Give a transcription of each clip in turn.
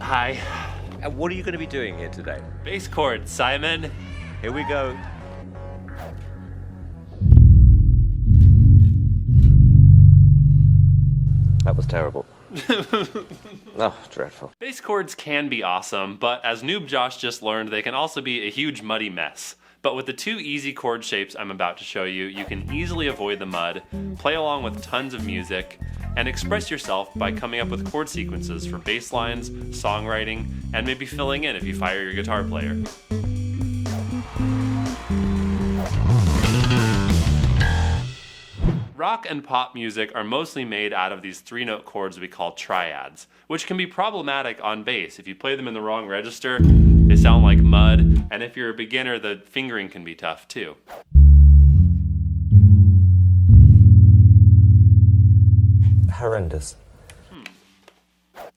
Hi. And what are you going to be doing here today? Bass chords, Simon. Here we go. That was terrible. Oh, dreadful. Bass chords can be awesome, but as Noob Josh just learned, they can also be a huge muddy mess. But with the two easy chord shapes I'm about to show you, you can easily avoid the mud, play along with tons of music, and express yourself by coming up with chord sequences for bass lines, songwriting, and maybe filling in if you fire your guitar player. Rock and pop music are mostly made out of these three-note chords we call triads, which can be problematic on bass. If you play them in the wrong register, they sound like mud, and if you're a beginner, the fingering can be tough too. Horrendous.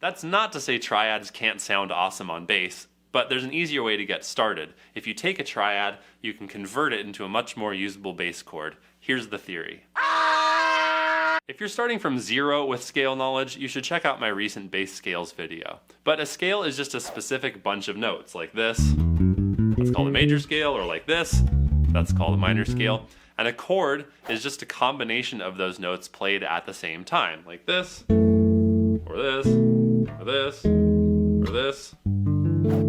That's not to say triads can't sound awesome on bass, but there's an easier way to get started. If you take a triad, you can convert it into a much more usable bass chord. Here's the theory. If you're starting from zero with scale knowledge, you should check out my recent bass scales video. But a scale is just a specific bunch of notes, like this. That's called a major scale, or like this. That's called a minor scale. And a chord is just a combination of those notes played at the same time, like this, or this, or this, or this.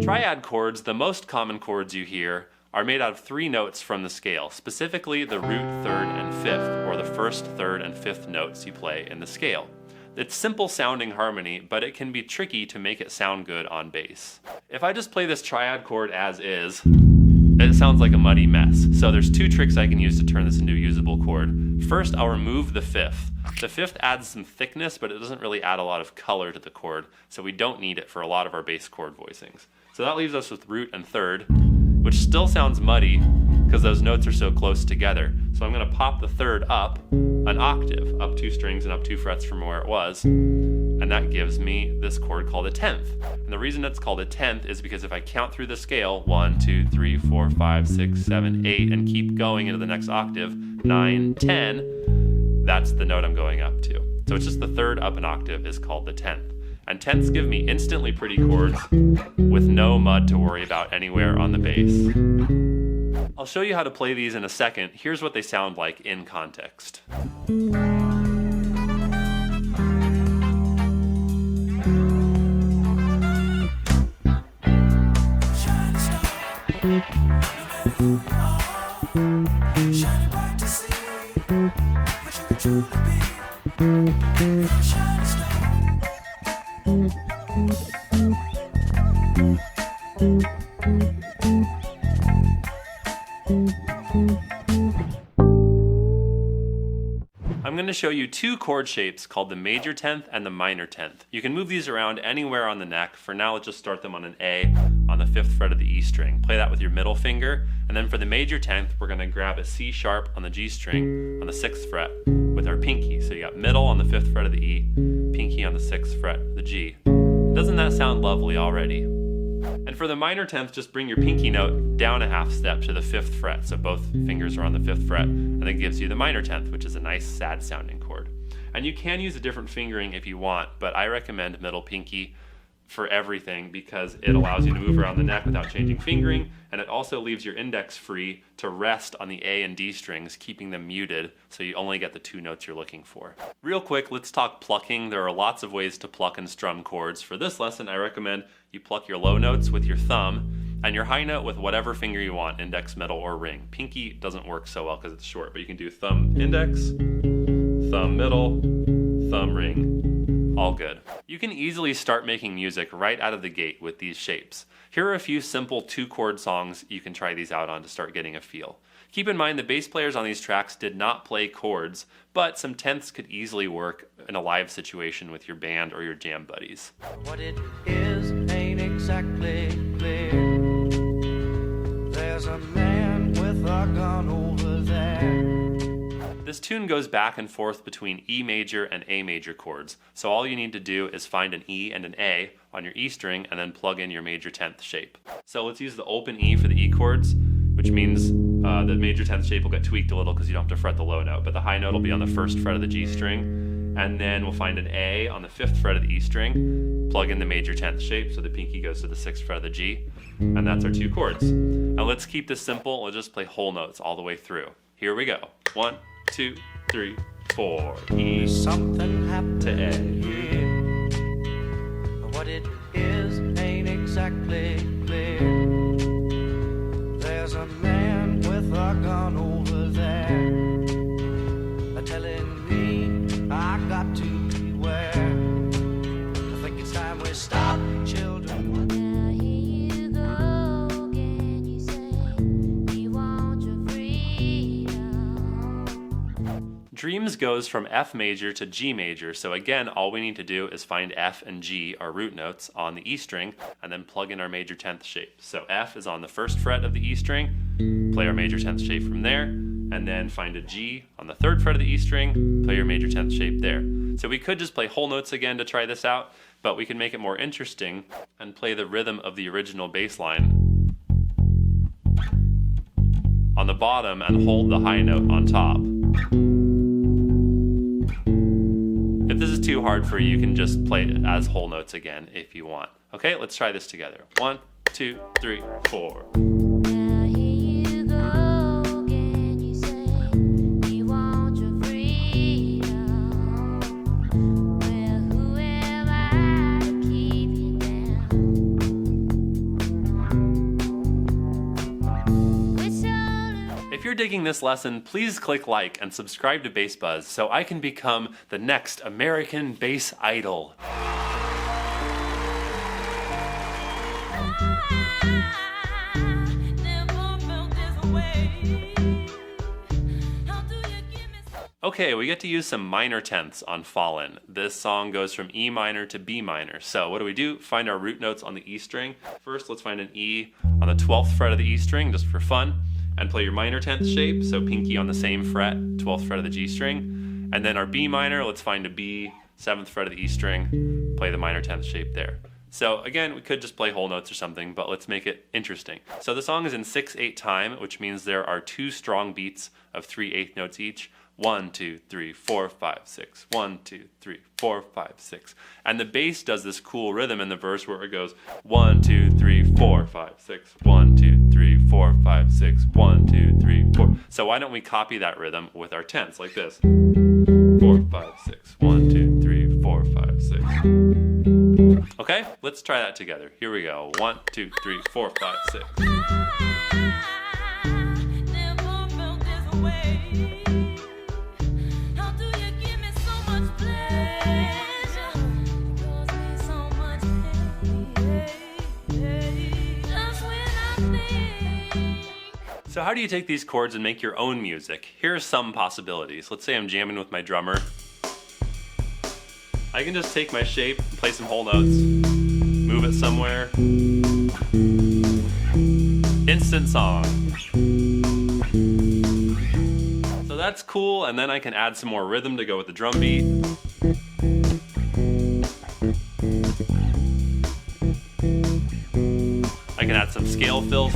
Triad chords, the most common chords you hear, are made out of three notes from the scale, specifically the root, third, and fifth, or the first, third, and fifth notes you play in the scale. It's simple sounding harmony, but it can be tricky to make it sound good on bass. If I just play this triad chord as is, it sounds like a muddy mess. So there's two tricks I can use to turn this into a usable chord. First, I'll remove the fifth. The fifth adds some thickness, but it doesn't really add a lot of color to the chord, so we don't need it for a lot of our bass chord voicings. So that leaves us with root and third, which still sounds muddy because those notes are so close together. So I'm going to pop the third up an octave, up 2 strings and up 2 frets from where it was, and that gives me this chord called a 10th. And the reason it's called a 10th is because if I count through the scale, 1, 2, 3, 4, 5, 6, 7, 8, and keep going into the next octave, 9, 10, that's the note I'm going up to. So it's just the third up an octave is called the 10th. And 10ths give me instantly pretty chords with no mud to worry about anywhere on the bass. I'll show you how to play these in a second. Here's what they sound like in context. I'm going to show you two chord shapes called the major 10th and the minor 10th. You can move these around anywhere on the neck. For now, let's just start them on an A on the 5th fret of the E string. Play that with your middle finger, and then for the major 10th, we're going to grab a C sharp on the G string on the 6th fret with our pinky. So you got middle on the 5th fret of the E, pinky on the 6th fret of the G. Doesn't that sound lovely already? And for the minor 10th, just bring your pinky note down a half step to the 5th fret, so both fingers are on the 5th fret, and that gives you the minor 10th, which is a nice sad sounding chord. And you can use a different fingering if you want, but I recommend middle pinky for everything because it allows you to move around the neck without changing fingering, and it also leaves your index free to rest on the A and D strings, keeping them muted so you only get the 2 notes you're looking for. Real quick, let's talk plucking. There are lots of ways to pluck and strum chords. For this lesson, I recommend you pluck your low notes with your thumb and your high note with whatever finger you want, index, middle, or ring. Pinky doesn't work so well because it's short, but you can do thumb, index, thumb, middle, thumb, ring, all good. You can easily start making music right out of the gate with these shapes. Here are a few simple 2-chord songs you can try these out on to start getting a feel. Keep in mind the bass players on these tracks did not play chords, but some 10ths could easily work in a live situation with your band or your jam buddies. What it is ain't exactly clear. There's a man with a gun over there. This tune goes back and forth between E major and A major chords, so all you need to do is find an E and an A on your E string and then plug in your major 10th shape. So let's use the open E for the E chords, which means the major 10th shape will get tweaked a little because you don't have to fret the low note, but the high note will be on the 1st fret of the G string, And then we'll find an A on the 5th fret of the E string, plug in the major 10th shape, so the pinky goes to the 6th fret of the G, and that's our 2 chords. Now let's keep this simple. We'll just play whole notes all the way through. Here we go. 1, 2, 3, 4. E Something happened to A. here. What it is ain't exactly clear. There's a man with a gun over there, telling me I got to beware. I think it's time we stop, children. Now here you go again. You say you want your freedom. Dreams goes from F major to G major, so again, all we need to do is find F and G, our root notes, on the E string, and then plug in our major 10th shape. So F is on the 1st fret of the E string, play our major 10th shape from there, and then find a G on the 3rd fret of the E string, play your major 10th shape there. So we could just play whole notes again to try this out, but we can make it more interesting and play the rhythm of the original bass line on the bottom and hold the high note on top. If this is too hard for you, you can just play it as whole notes again if you want. Okay, let's try this together. 1, 2, 3, 4. Now here you go again. You say you want your freedom. Well, who am I to keep you down? Which all If you're digging this lesson, please click like and subscribe to Bass Buzz so I can become the next American bass idol. Okay, we get to use some minor 10ths on Fallen. This song goes from E minor to B minor. So what do? Find our root notes on the E string. First, let's find an E on the 12th fret of the E string, just for fun, and play your minor 10th shape, so pinky on the same fret, 12th fret of the G string. And then our B minor, let's find a B, 7th fret of the E string, play the minor 10th shape there. So again, we could just play whole notes or something, but let's make it interesting. So the song is in 6/8 time, which means there are 2 strong beats of 3/8 notes each. 1, 2, 3, 4, 5, 6. 1, 2, 3, 4, 5, 6. And the bass does this cool rhythm in the verse where it goes 1, 2, 3, 4, 5, 6. 1, 2, 3, 4, 5, 6. 1, 2, 3, 4. So why don't we copy that rhythm with our tenths like this? 4, 5, 6. 1, 2, 3, 4, 5, 6. Okay, let's try that together. Here we go. 1, 2, 3, 4, 5, 6. So how do you take these chords and make your own music? Here are some possibilities. Let's say I'm jamming with my drummer. I can just take my shape, play some whole notes, move it somewhere. Instant song. So that's cool, and then I can add some more rhythm to go with the drum beat. I can add some scale fills.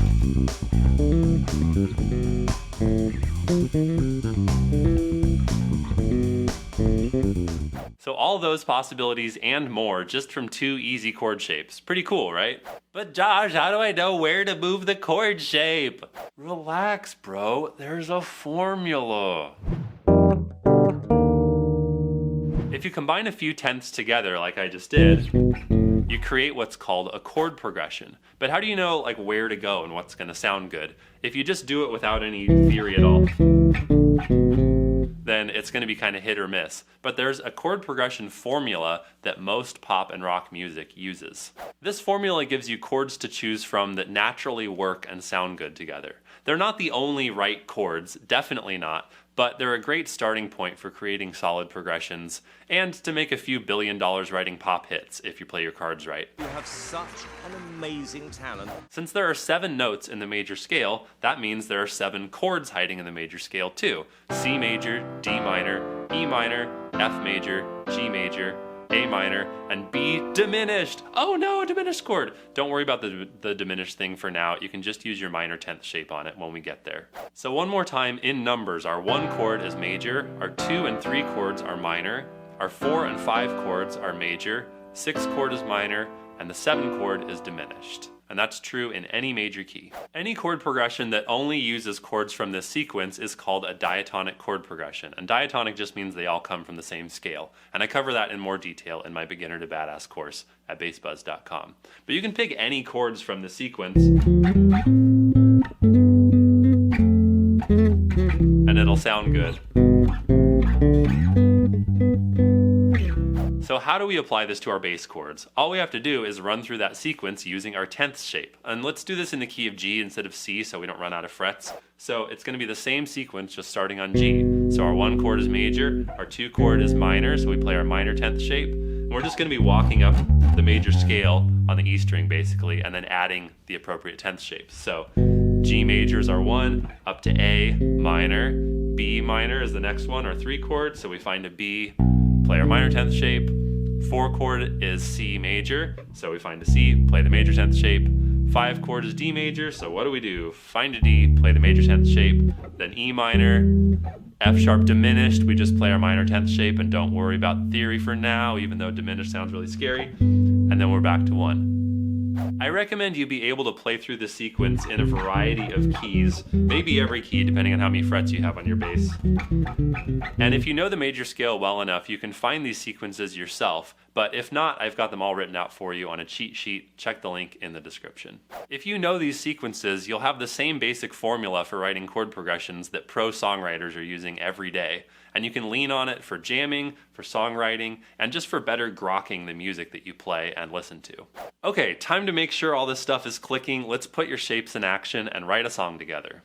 So all those possibilities and more just from 2 easy chord shapes. Pretty cool, right? But Josh, how do I know where to move the chord shape? Relax, bro. There's a formula. If you combine a few tenths together like I just did, you create what's called a chord progression. But how do you know like where to go and what's going to sound good? If you just do it without any theory at all, then it's going to be kind of hit or miss. But there's a chord progression formula that most pop and rock music uses. This formula gives you chords to choose from that naturally work and sound good together. They're not the only right chords, definitely not, but they're a great starting point for creating solid progressions and to make a few $1 billion writing pop hits if you play your cards right. You have such an amazing talent. Since there are 7 notes in the major scale, that means there are 7 chords hiding in the major scale too. C major, D minor, E minor, F major, G major, A minor, and B diminished. Oh no, a diminished chord. Don't worry about the diminished thing for now. You can just use your minor 10th shape on it when we get there. So one more time, in numbers, our 1 chord is major, our 2 and 3 chords are minor, Our 4 and 5 chords are major, 6 chord is minor, and the 7 chord is diminished. And that's true in any major key. Any chord progression that only uses chords from this sequence is called a diatonic chord progression. And diatonic just means they all come from the same scale. And I cover that in more detail in my Beginner to Badass course at bassbuzz.com. But you can pick any chords from the sequence and it'll sound good. So how do we apply this to our bass chords? All we have to do is run through that sequence using our 10th shape. And let's do this in the key of G instead of C so we don't run out of frets. So it's going to be the same sequence just starting on G. So our 1 chord is major, our 2 chord is minor, so we play our minor 10th shape. And we're just going to be walking up the major scale on the E string basically, and then adding the appropriate 10th shapes. So G major is our 1, up to A minor, B minor is the next one, our 3 chord, so we find a B, play our minor 10th shape. 4 chord is C major, so we find a C, play the major 10th shape. 5 chord is D major, so what do? Find a D, play the major 10th shape, then E minor, F sharp diminished, we just play our minor 10th shape and don't worry about theory for now, even though diminished sounds really scary, and then we're back to 1. I recommend you be able to play through the sequence in a variety of keys, maybe every key depending on how many frets you have on your bass. And if you know the major scale well enough, you can find these sequences yourself, but if not, I've got them all written out for you on a cheat sheet. Check the link in the description. If you know these sequences, you'll have the same basic formula for writing chord progressions that pro songwriters are using every day, and you can lean on it for jamming, for songwriting, and just for better grokking the music that you play and listen to. Okay, time to make sure all this stuff is clicking. Let's put your shapes in action and write a song together.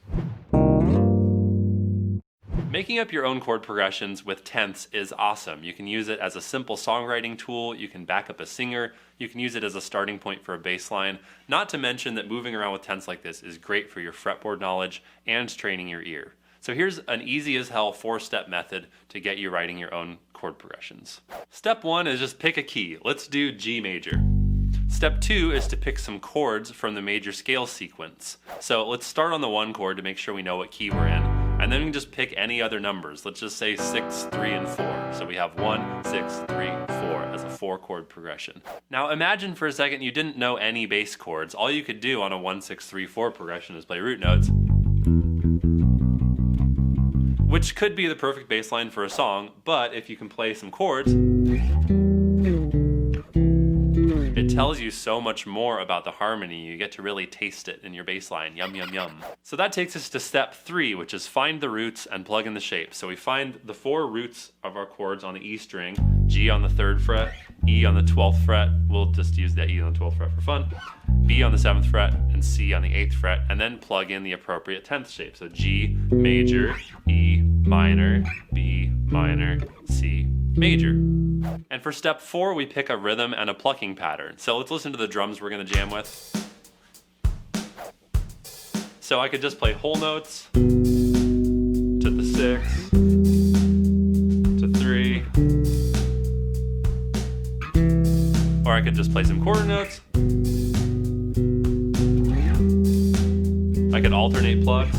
Making up your own chord progressions with tenths is awesome. You can use it as a simple songwriting tool, you can back up a singer, you can use it as a starting point for a bass line, not to mention that moving around with tenths like this is great for your fretboard knowledge and training your ear. So here's an easy as hell 4-step method to get you writing your own chord progressions. Step 1 is just pick a key. Let's do G major. Step 2 is to pick some chords from the major scale sequence. So let's start on the 1 chord to make sure we know what key we're in. And then we can just pick any other numbers. Let's just say 6, 3, and 4. So we have 1, 6, 3, 4 as a 4-chord progression. Now imagine for a second you didn't know any bass chords. All you could do on a 1, 6, 3, 4 progression is play root notes, which could be the perfect bass line for a song, but if you can play some chords, it tells you so much more about the harmony. You get to really taste it in your bass line. Yum, yum, yum. So that takes us to step 3, which is find the roots and plug in the shape. So we find the 4 roots of our chords on the E string, G on the 3rd fret, E on the 12th fret, we'll just use that E on the 12th fret for fun, B on the 7th fret, and C on the 8th fret, and then plug in the appropriate 10th shape. So G major, E minor, B minor, C major. And for step 4, we pick a rhythm and a plucking pattern. So let's listen to the drums we're gonna jam with. So I could just play whole notes to the 6, to 3, or I could just play some quarter notes. I could alternate plugs.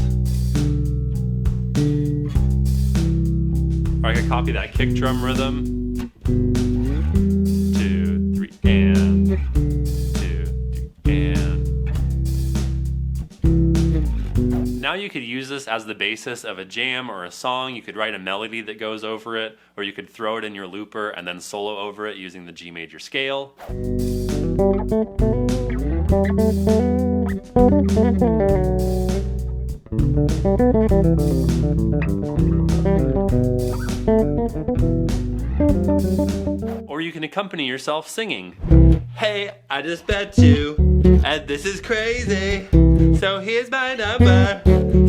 Or I could copy that kick drum rhythm. 2, 3, and 2, 3, and. Now you could use this as the basis of a jam or a song. You could write a melody that goes over it, or you could throw it in your looper and then solo over it using the G major scale. Or you can accompany yourself singing. Hey, I just bet you, and this is crazy. So here's my number,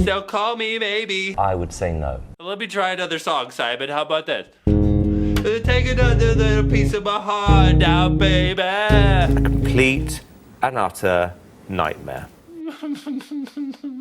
so call me maybe. I would say no. Let me try another song, Simon. How about that? Take another little piece of my heart now, baby. Complete and utter nightmare.